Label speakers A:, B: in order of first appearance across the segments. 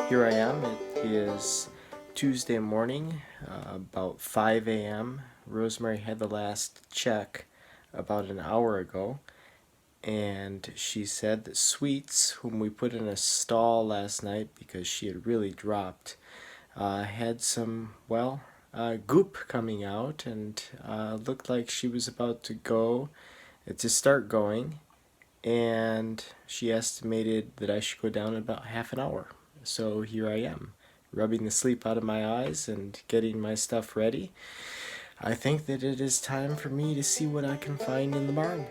A: Here I am. It is Tuesday morning, about 5 a.m. Rosemary had the last check about an hour ago, and she said that Sweets, whom we put in a stall last night because she had really dropped, had some, goop coming out and looked like she was about to start going, and she estimated that I should go down in about half an hour. So here I am, rubbing the sleep out of my eyes and getting my stuff ready. I think that it is time for me to see what I can find in the barn.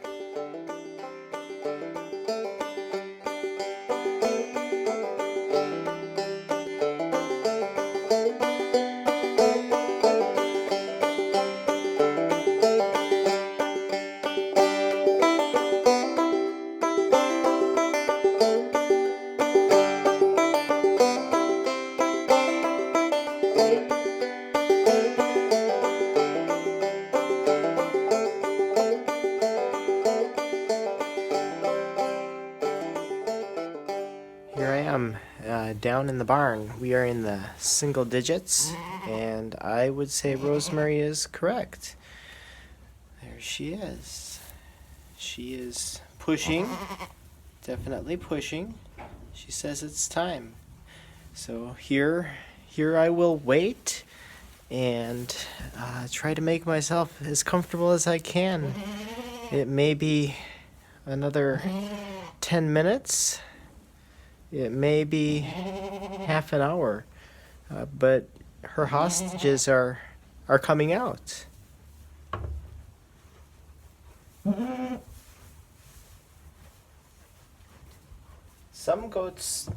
A: Here I am, down in the barn. We are in the single digits, and I would say Rosemary is correct. There she is. She is pushing, definitely pushing. She says it's time. So here I will wait and try to make myself as comfortable as I can. It may be another 10 minutes. It may be half an hour, but her hostages are coming out. Some goats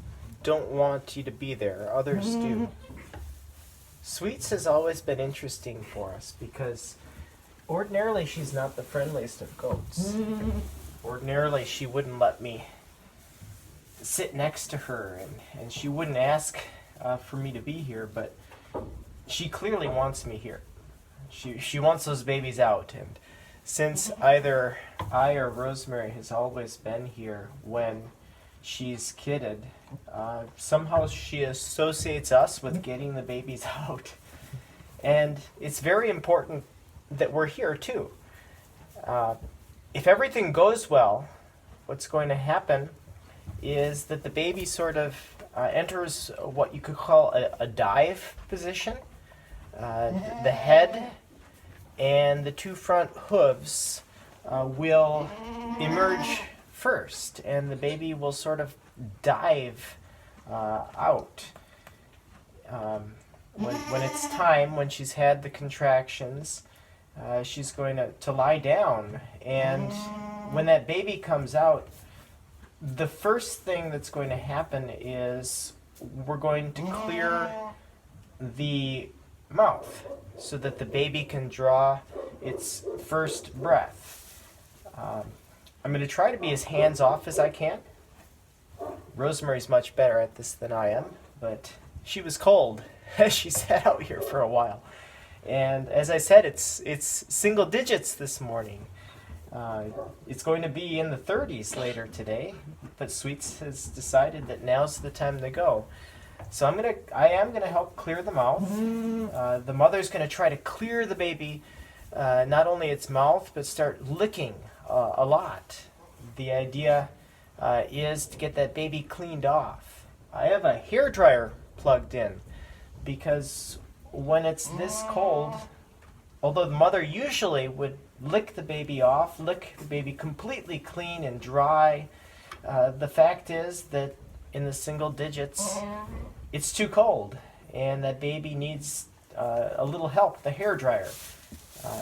A: don't want you to be there, others do. Sweets has always been interesting for us because ordinarily she's not the friendliest of goats. Ordinarily she wouldn't let me sit next to her, and she wouldn't ask for me to be here, but she clearly wants me here. She wants those babies out, and since either I or Rosemary has always been here when she's kidded, somehow she associates us with getting the babies out. And it's very important that we're here too. If everything goes well, what's going to happen is that the baby sort of enters what you could call a dive position. The head and the two front hooves will emerge first, and the baby will sort of dive out. When it's time, when she's had the contractions, she's going to lie down, and when that baby comes out, the first thing that's going to happen is we're going to clear the mouth so that the baby can draw its first breath. I'm going to try to be as hands-off as I can. Rosemary's much better at this than I am, but she was cold as she sat out here for a while. And as I said, it's single digits this morning. It's going to be in the 30s later today, but Sweets has decided that now's the time to go. So I am gonna help clear the mouth. The mother's gonna try to clear the baby, not only its mouth, but start licking a lot. The idea is to get that baby cleaned off. I have a hair dryer plugged in because when it's this cold, although the mother usually would lick the baby off, lick the baby completely clean and dry, the fact is that in the single digits, it's too cold, and that baby needs a little help, the hair dryer.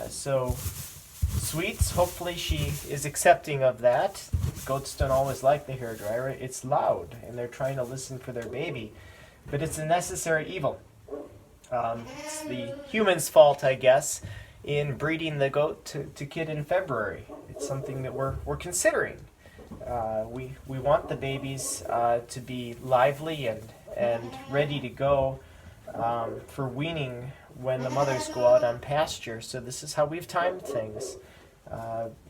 A: So Sweets, hopefully she is accepting of that. Goats don't always like the hair dryer. It's loud, and they're trying to listen for their baby, but it's a necessary evil. It's the human's fault, I guess, in breeding the goat to kid in February. It's something that we're considering. We want the babies to be lively and ready to go for weaning when the mothers go out on pasture. So this is how we've timed things.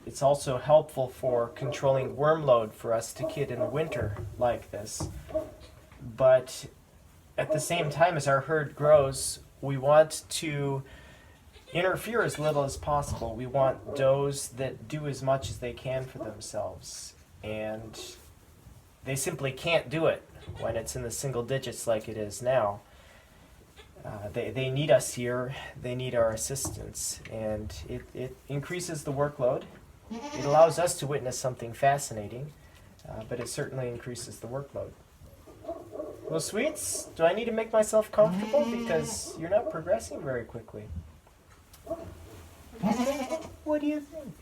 A: It's also helpful for controlling worm load for us to kid in the winter like this. But at the same time as our herd grows, we want to interfere as little as possible. We want does that do as much as they can for themselves. And they simply can't do it when it's in the single digits like it is now. They need us here, they need our assistance, and it increases the workload. It allows us to witness something fascinating, but it certainly increases the workload. Well, Sweets, do I need to make myself comfortable? Because you're not progressing very quickly. What do you think?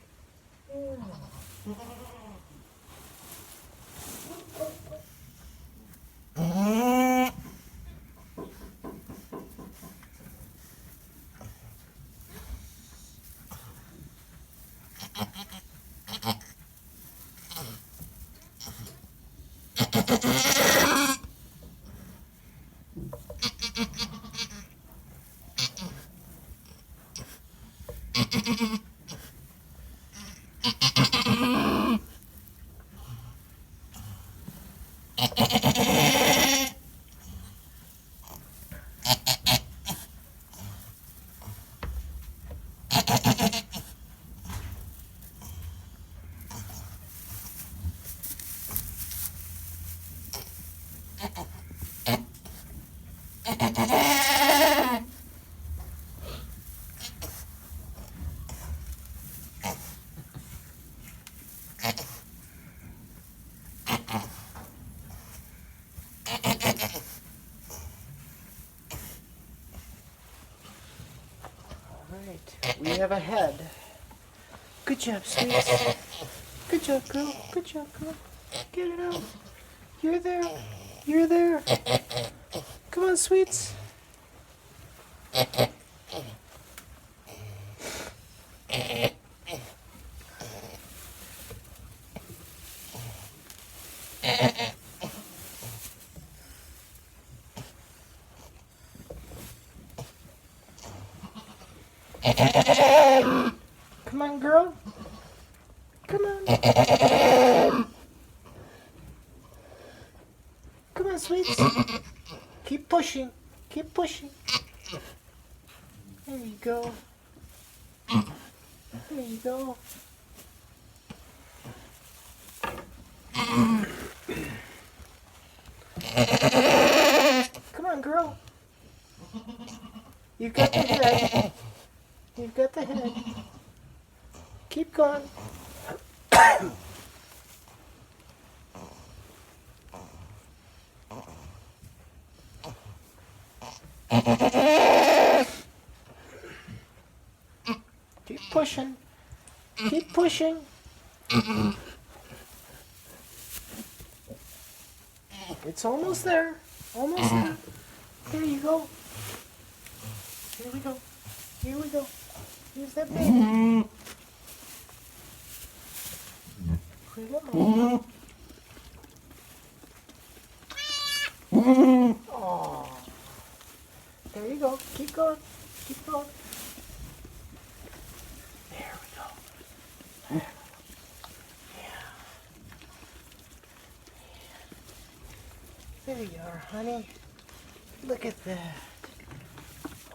A: We have a head. Good job, Sweets. Good job, girl. Good job, girl. Get it out. You're there. You're there. Come on, Sweets. Come on, girl. Come on. Come on, Sweets. Keep pushing. Keep pushing. There you go. There you go. Come on, girl. You got the head. You've got the head. Keep going. Keep pushing. Keep pushing. It's almost there. Almost there. There you go. Here we go. Here we go. Here's that baby. Oh. There you go. Keep going. Keep going. There we go. There. Yeah. There you are, honey. Look at that.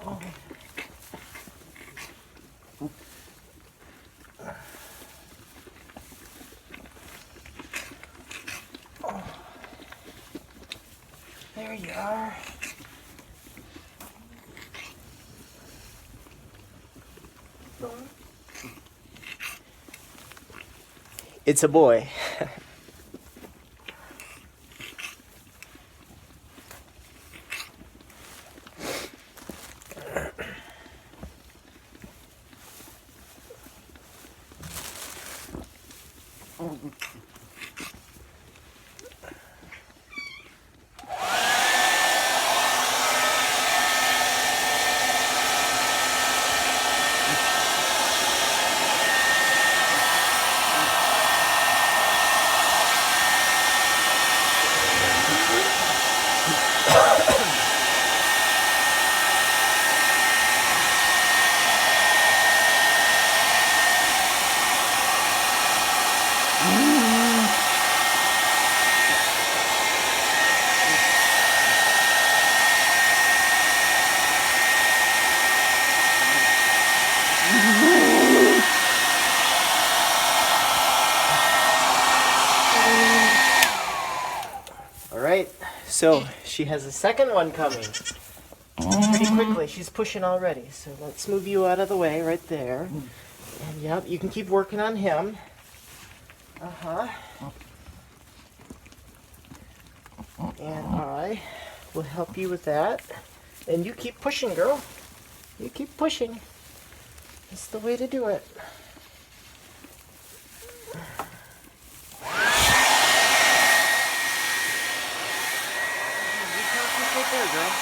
A: Oh. There you are. It's a boy. So she has a second one coming pretty quickly. She's pushing already. So let's move you out of the way right there. And yep, you can keep working on him. Uh-huh. And I will help you with that. And you keep pushing, girl. You keep pushing. That's the way to do it. You concentrate there, girl.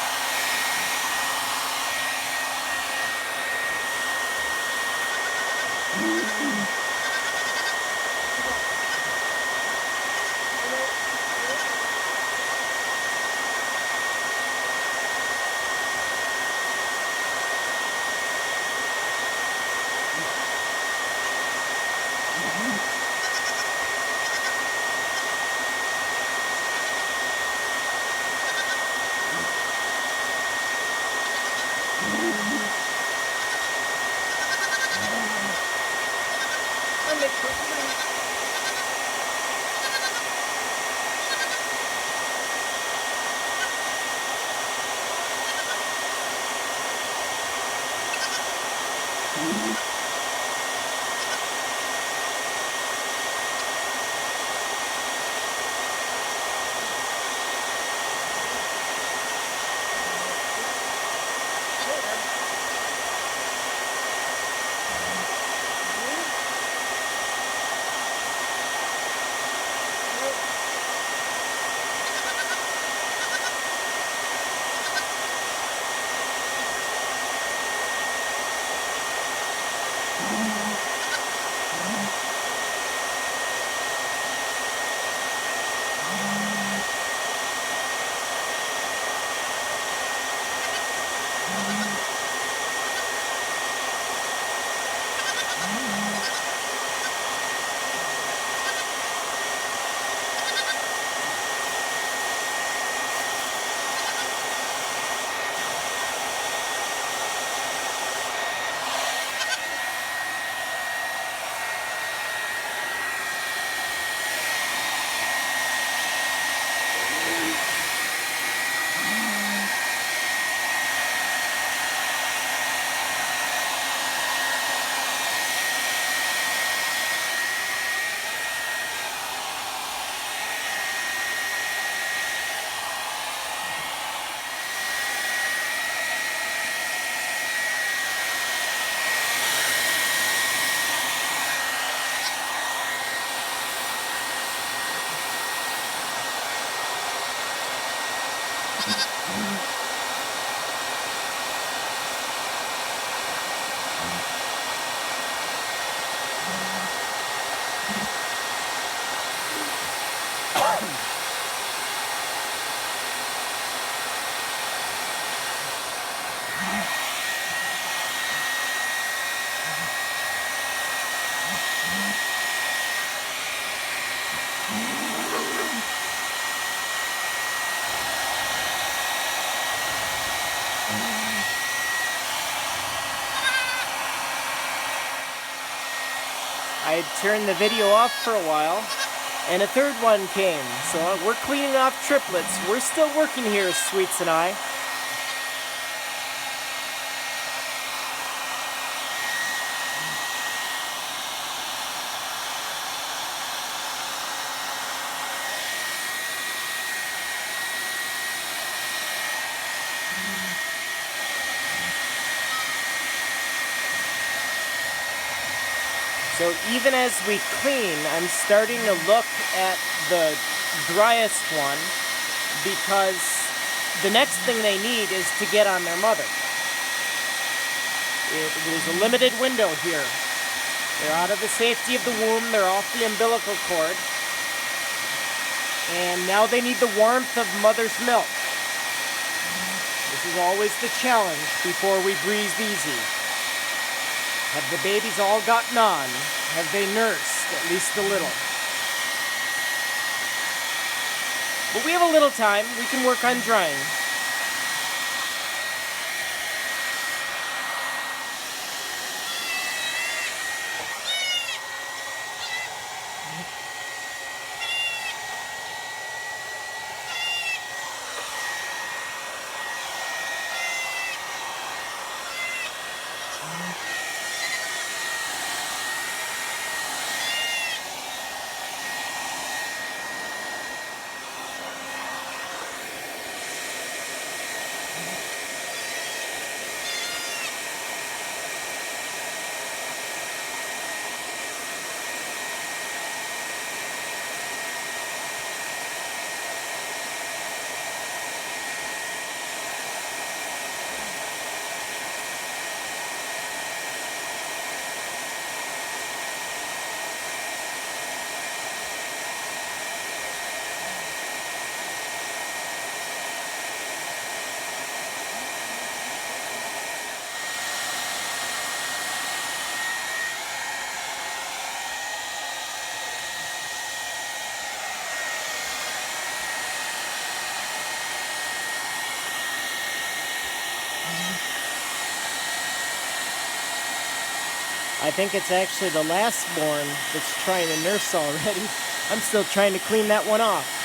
A: I turned the video off for a while, and a third one came. So we're cleaning off triplets. We're still working here, Sweets and I. So even as we clean, I'm starting to look at the driest one because the next thing they need is to get on their mother. There's a limited window here. They're out of the safety of the womb, they're off the umbilical cord, and now they need the warmth of mother's milk. This is always the challenge before we breathe easy. Have the babies all gotten on? Have they nursed at least a little? But we have a little time. We can work on drying. I think it's actually the last born that's trying to nurse already. I'm still trying to clean that one off.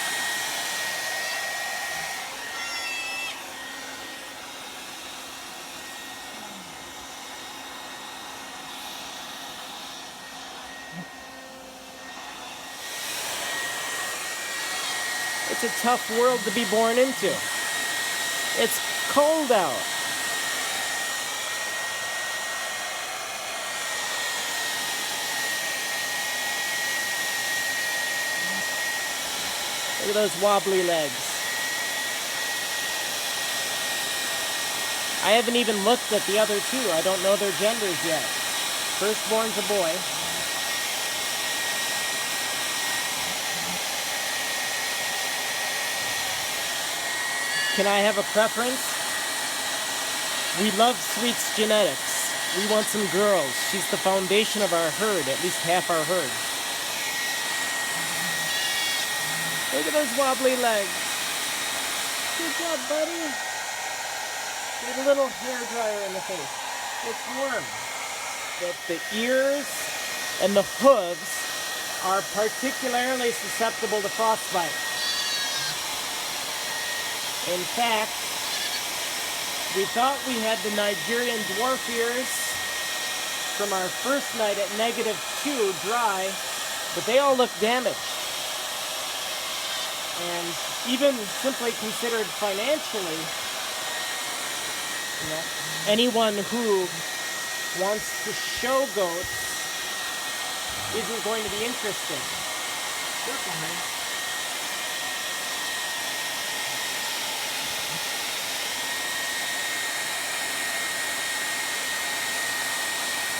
A: It's a tough world to be born into. It's cold out. Look at those wobbly legs. I haven't even looked at the other two. I don't know their genders yet. Firstborn's a boy. Can I have a preference? We love Sweet's genetics. We want some girls. She's the foundation of our herd, at least half our herd. Look at those wobbly legs. Good job, buddy. Get a little hair dryer in the face. It's warm. But the ears and the hooves are particularly susceptible to frostbite. In fact, we thought we had the Nigerian dwarf ears from our first night at -2 dry, but they all look damaged. And even simply considered financially, anyone who wants to show goats isn't going to be interested.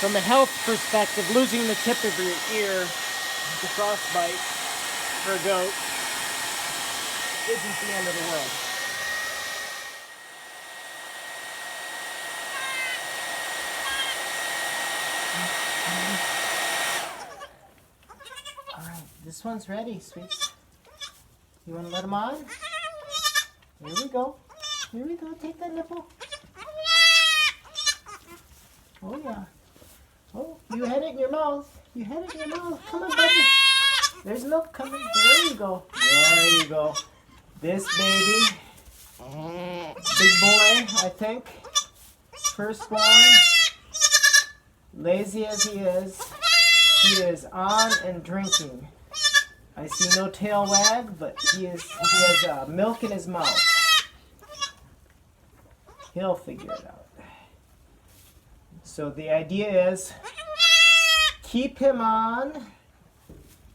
A: From a health perspective, losing the tip of your ear to frostbite for a goat isn't the end of the world. Alright, this one's ready, Sweets. You want to let him on? Here we go. Here we go. Take that nipple. Oh, yeah. Oh, you had it in your mouth. You had it in your mouth. Come on, buddy. There's milk coming. There you go. There you go. This baby, big boy, I think, firstborn, lazy as he is on and drinking. I see no tail wag, but he has milk in his mouth. He'll figure it out. So the idea is keep him on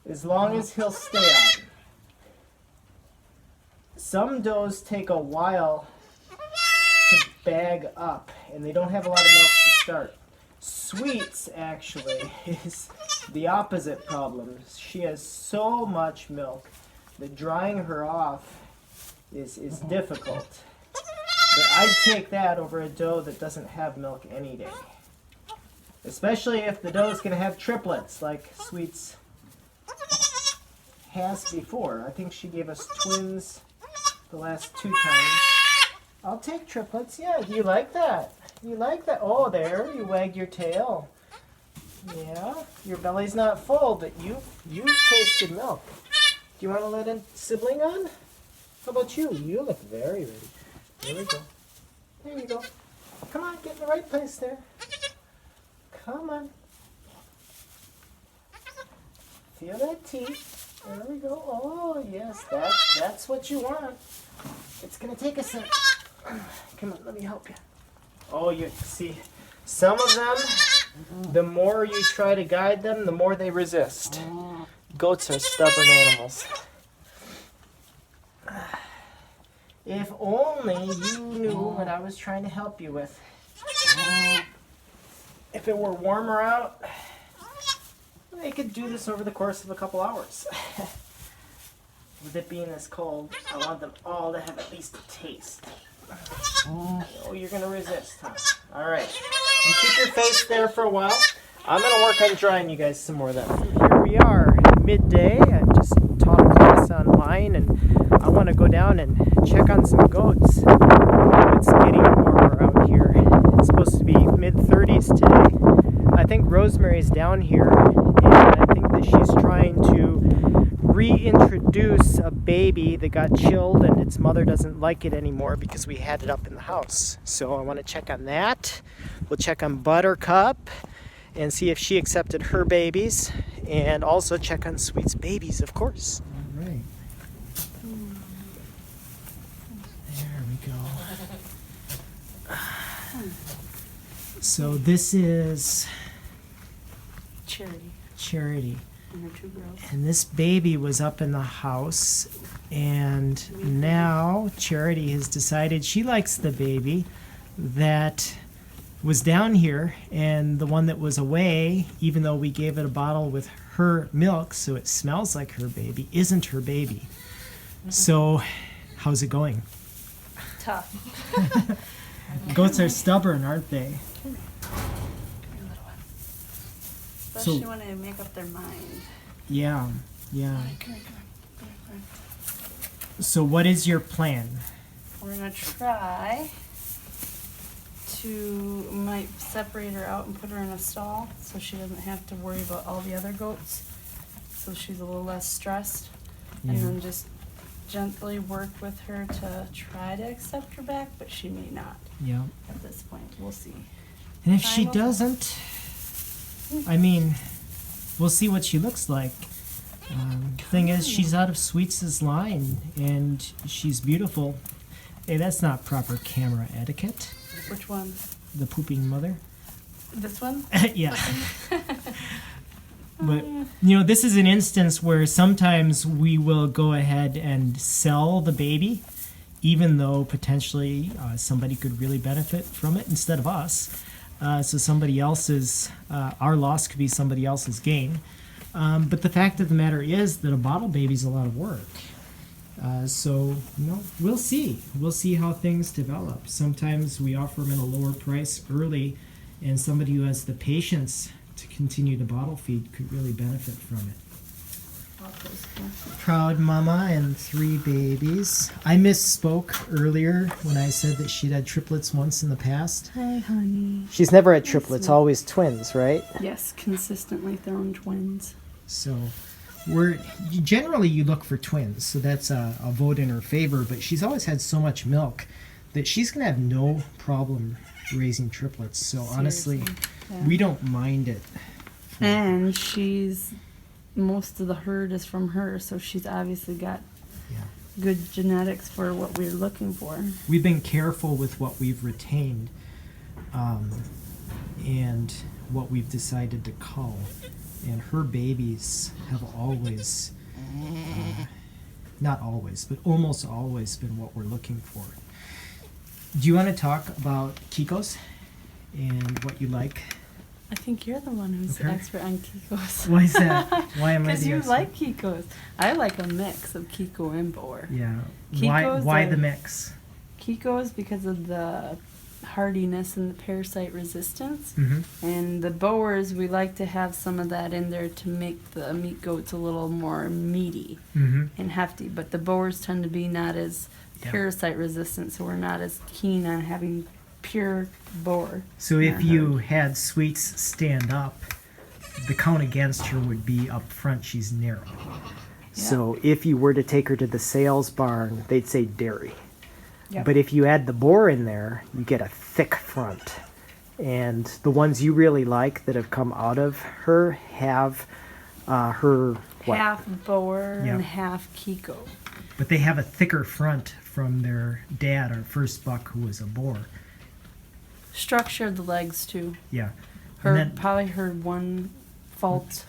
A: as long as he'll stay on. Some does take a while to bag up, and they don't have a lot of milk to start. Sweets, actually, is the opposite problem. She has so much milk that drying her off is difficult. But I'd take that over a doe that doesn't have milk any day. Especially if the doe is going to have triplets like Sweets has before. I think she gave us twins the last 2 times. I'll take triplets. Yeah, do you like that? You like that? Oh, there, you wag your tail. Yeah, your belly's not full, but you tasted milk. Do you want to let a sibling on? How about you? You look very ready. There we go. There you go. Come on, get in the right place there. Come on. Feel that teeth. There we go. Oh, yes, that's what you want. It's going to take a sec. Come on, let me help you. Oh, you see, some of them, the more you try to guide them, the more they resist. Goats are stubborn animals. If only you knew what I was trying to help you with. If it were warmer out, they could do this over the course of a couple hours. With it being this cold, I want them all to have at least a taste. Oh, you're going to resist, huh? Alright. You keep your face there for a while. I'm going to work on drying you guys some more then. Here we are, midday. I just taught a class online, and I want to go down and check on some goats. It's getting warmer out here. It's supposed to be mid-30s today. I think Rosemary's down here, and I think that she's trying to reintroduce a baby that got chilled and its mother doesn't like it anymore because we had it up in the house. So I want to check on that. We'll check on Buttercup and see if she accepted her babies, and also check on Sweet's babies, of course. All right. There we go. So this is Charity.
B: And her 2 girls.
A: And this baby was up in the house, and now Charity has decided she likes the baby that was down here, and the one that was away, even though we gave it a bottle with her milk so it smells like her baby, isn't her baby. So how's it going?
B: Tough.
A: Goats are stubborn, aren't they?
B: Especially when they make up their mind.
A: Yeah.
B: Come here.
A: So what is your plan?
B: We're gonna try might separate her out and put her in a stall so she doesn't have to worry about all the other goats. So she's a little less stressed. And
A: Yeah.
B: then just gently work with her to try to accept her back, but she may not
A: Yeah.
B: at this point. We'll see.
A: And if she
B: Time will-
A: doesn't, I mean, we'll see what she looks like. Thing is, she's out of Sweets' line, and she's beautiful. Hey, that's not proper camera etiquette.
B: Which one?
A: The pooping mother.
B: This one?
A: Yeah. But, you know, this is an instance where sometimes we will go ahead and sell the baby, even though potentially somebody could really benefit from it instead of us. So somebody else's, our loss could be somebody else's gain. But the fact of the matter is that a bottle baby is a lot of work. So, you know, we'll see. We'll see how things develop. Sometimes we offer them at a lower price early, and somebody who has the patience to continue to bottle feed could really benefit from it. Proud mama and 3 babies. I misspoke earlier when I said that she'd had triplets once in the past.
B: Hi, honey.
A: She's never had triplets, always twins, right?
B: Yes, consistently thrown twins.
A: So generally you look for twins, so that's a vote in her favor, but she's always had so much milk that she's going to have no problem raising triplets. So honestly,
B: Seriously, yeah.
A: we don't mind it.
B: And most of the herd is from her, so she's obviously got
A: Yeah.
B: good genetics for what we're looking for.
A: We've been careful with what we've retained, and what we've decided to cull. And her babies have always, not always, but almost always been what we're looking for. Do you want to talk about Kiko's and what you like?
B: I think you're the one who's the
A: Okay.
B: expert on Kiko's.
A: Why is that? Why am I
B: Because
A: the
B: you
A: expert?
B: like Kiko's. I like a mix of Kiko and Boer.
A: Yeah.
B: Kiko's
A: Why
B: are-
A: the mix?
B: Kiko's because of the hardiness and the parasite resistance.
A: Mm-hmm.
B: And the Boers, we like to have some of that in there to make the meat goats a little more meaty
A: Mm-hmm.
B: and hefty. But the Boers tend to be not as
A: Yeah.
B: parasite resistant, so we're not as keen on having pure Boer.
A: So if you had Sweets stand up, the count against her would be up front. She's narrow. So if you were to take her to the sales barn, they'd say dairy.
B: Yep.
A: But if you add the boar in there, you get a thick front. And the ones you really like that have come out of her have her what?
B: Half Boer
A: Yeah.
B: and half Kiko.
A: But they have a thicker front from their dad, our first buck, who was a boar.
B: Structure of the legs too.
A: Yeah.
B: Her
A: And then-
B: probably her one fault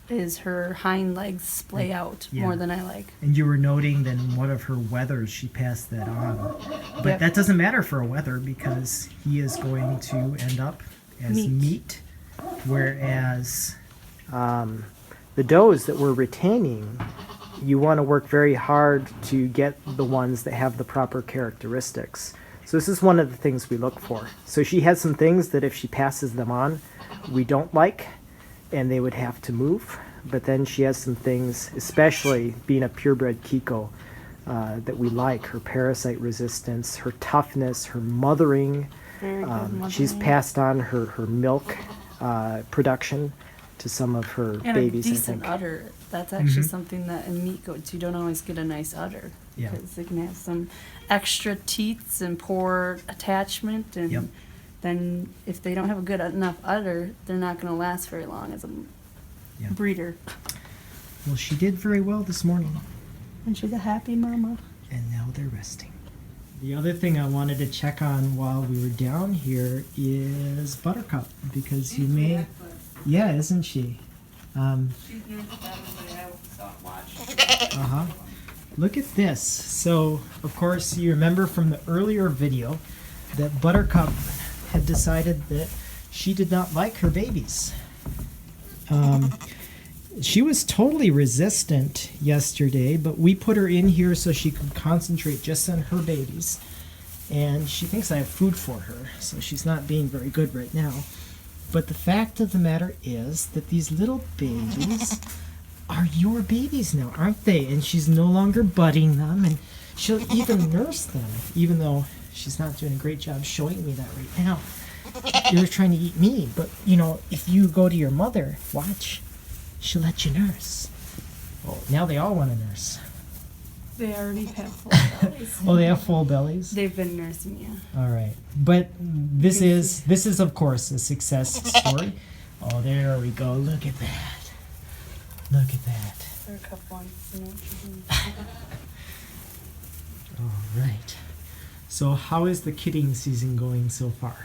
B: is her hind legs splay out
A: Yeah.
B: more than I like.
A: And you were noting that in one of her weathers, she passed that on. But
B: Yep.
A: that doesn't matter for a weather because he is going to end up as
B: Meat.
A: meat. Whereas the does that we're retaining, you want to work very hard to get the ones that have the proper characteristics. So this is one of the things we look for. So she has some things that if she passes them on, we don't like, and they would have to move. But then she has some things, especially being a purebred Kiko, that we like. Her parasite resistance, her toughness, her mothering.
B: Very good
A: She's
B: mothering.
A: passed on her milk production to some of her
B: And
A: babies,
B: a
A: I
B: decent
A: think.
B: udder. That's actually
A: Mhm.
B: something that in meat goats you don't always get a nice udder.
A: Yeah.
B: Because they can have some extra teats and poor attachment, and
A: Yep.
B: then if they don't have a good enough udder, they're not going to last very long as a
A: Yeah.
B: breeder.
A: Well, she did very well this morning,
B: And she's a happy mama.
A: and now they're resting. The other thing I wanted to check on while we were down here is Buttercup, because you may, yeah, isn't she?
B: She's nervous about everybody. I stop watching.
A: Uh-huh. Look at this. So, of course, you remember from the earlier video that Buttercup had decided that she did not like her babies. She was totally resistant yesterday, but we put her in here so she could concentrate just on her babies. And she thinks I have food for her, so she's not being very good right now. But the fact of the matter is that these little babies are your babies now, aren't they? And she's no longer budding them, and she'll even nurse them, even though she's not doing a great job showing me that right now. You're trying to eat me, but you know, if you go to your mother, watch, she'll let you nurse. Oh, now they all want to nurse.
B: They already have full bellies.
A: Oh, they have full bellies?
B: They've been nursing you.
A: All right. But this is of course a success story. Oh, there we go. Look at that. Look at that.
B: There are a couple ones. You know what you're doing.
A: All right. So how is the kidding season going so far?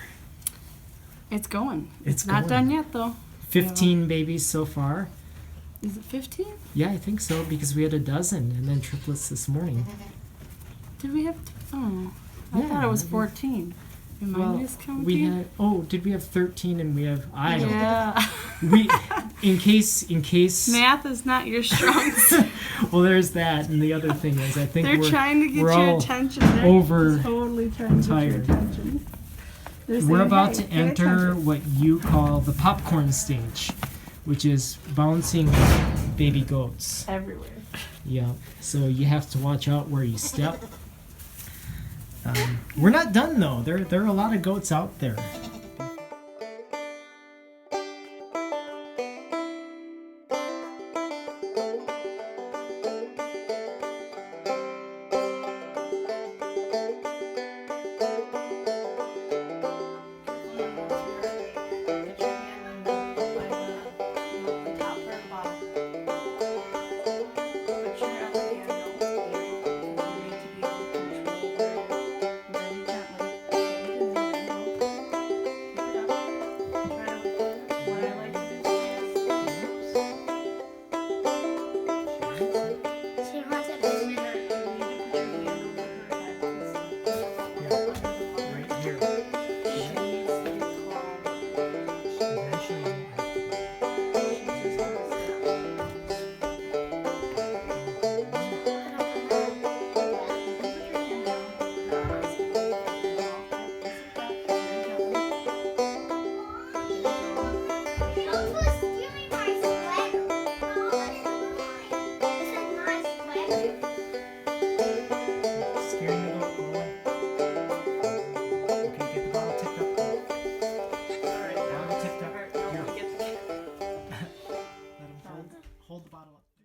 B: It's going.
A: It's
B: not
A: going.
B: done yet, though.
A: 15 babies so far.
B: Is it 15?
A: Yeah, I think so, because we had a dozen and then triplets this morning.
B: Did we have? Oh, I
A: Yeah,
B: thought it was
A: we-
B: 14. Am I
A: Well,
B: miscounting?
A: we had, oh, did we have 13 and we have, I don't know.
B: Yeah.
A: We, in case,
B: Math is not your strong suit.
A: well, there's that, and the other thing is, I think
B: They're
A: we're
B: trying to get
A: we're
B: your
A: all
B: attention. They're
A: over
B: totally trying to
A: tired.
B: get your attention. They're
A: We're
B: saying,
A: about
B: "Hey,
A: to
B: pay
A: enter
B: attention."
A: what you call the popcorn stage, which is bouncing baby goats.
B: Everywhere.
A: Yeah, so you have to watch out where you step. We're not done though. There are a lot of goats out there.